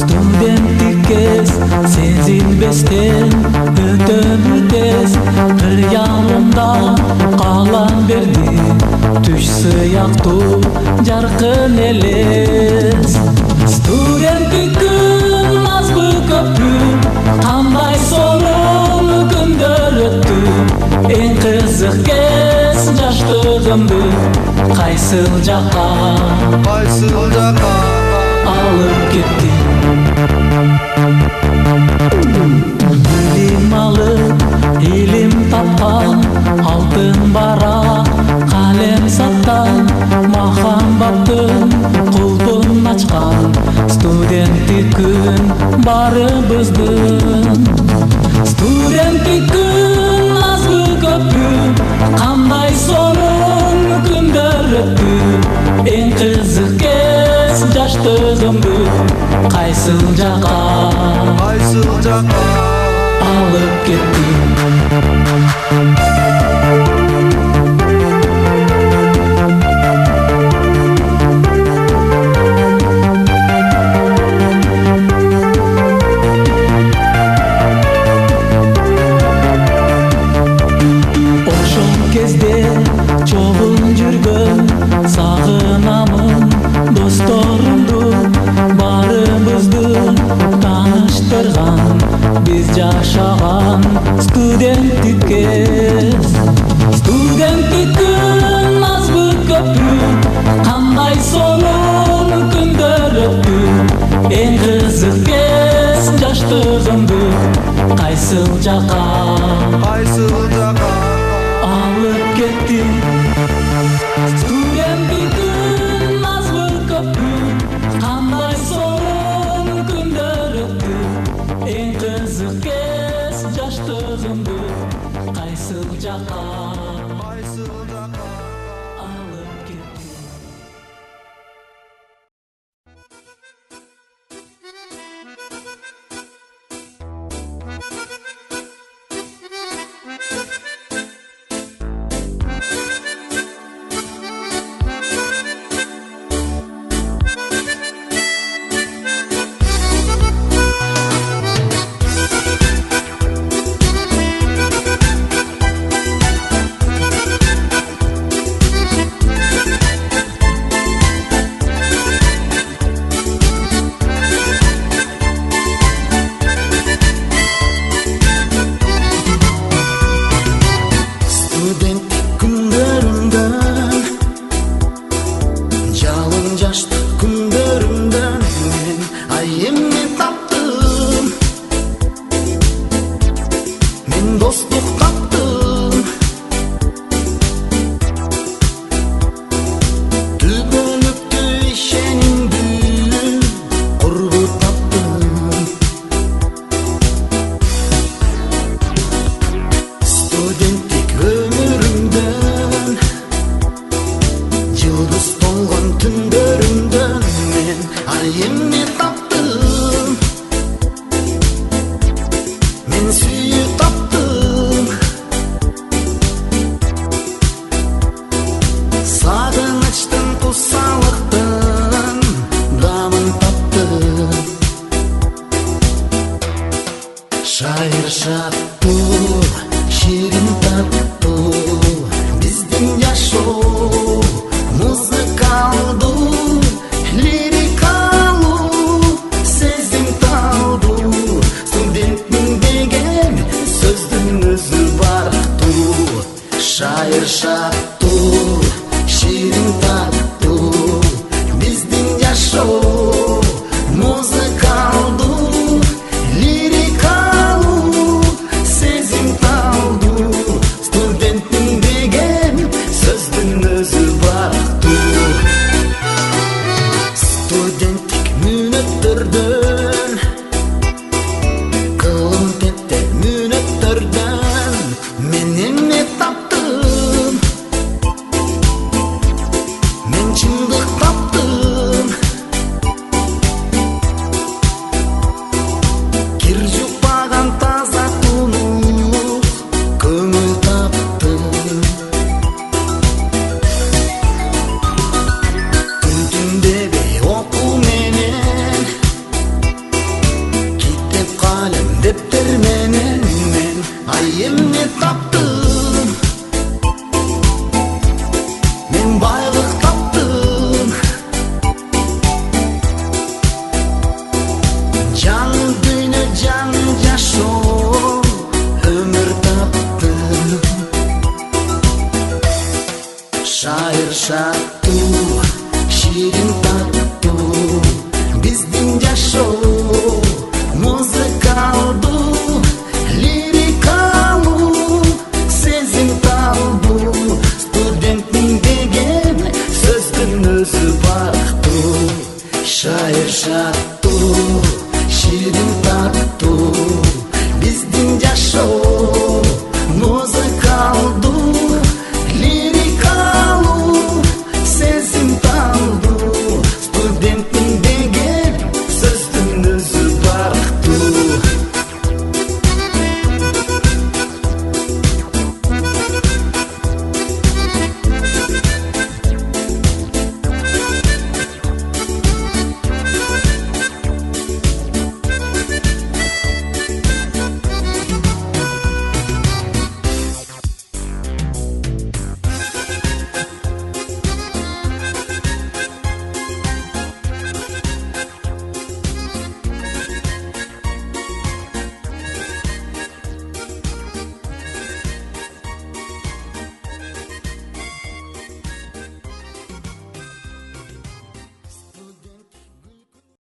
Студенттик кез сезилбестен өтөбү тез, кыялымда калам берди түш сыяктуу жаркын элес. Студенттик күн азбы көппү, кандай сонун күндөр өттү, эң кызык кез жаштыгымды кайсыл жакка алып кетти. Билим алып, илим тапкан, алтын бара калем саттан, махаббаттын кулпун ачкан студенттик күн барыбыздын. Студенттик күн азбы көппү, кандай сонун күндөр өттү, эң кызык кез жаштыгымды кайсыл жакка алып кетти. Ошол кезде чогум жүргөн сагынамын досторумду, барыбызды тааныштырган биз жашаган студенттик кез. Студенттик күн азбы көппү, кандай сонун күндөр өттү, эң кызык кез жаштыгымды кайсыл жакка алып кетти. Студенттик күн азбы көппү, кандай сонун күндөр өттү, эң кызык кез жаштыгымды кайсыл жакка алып кетти. Студенттің эмне таптым, мен чындык таптым. Кир жукпаган таза тунук көңүл таптым. Күн түндеби окуу менен, китеп калем дептер менен мен ай эмне таптым, мен байлык таптым. Жаңы дүйнө жаңы жашоо өмүр таптым. Шайыр шаттуу ширин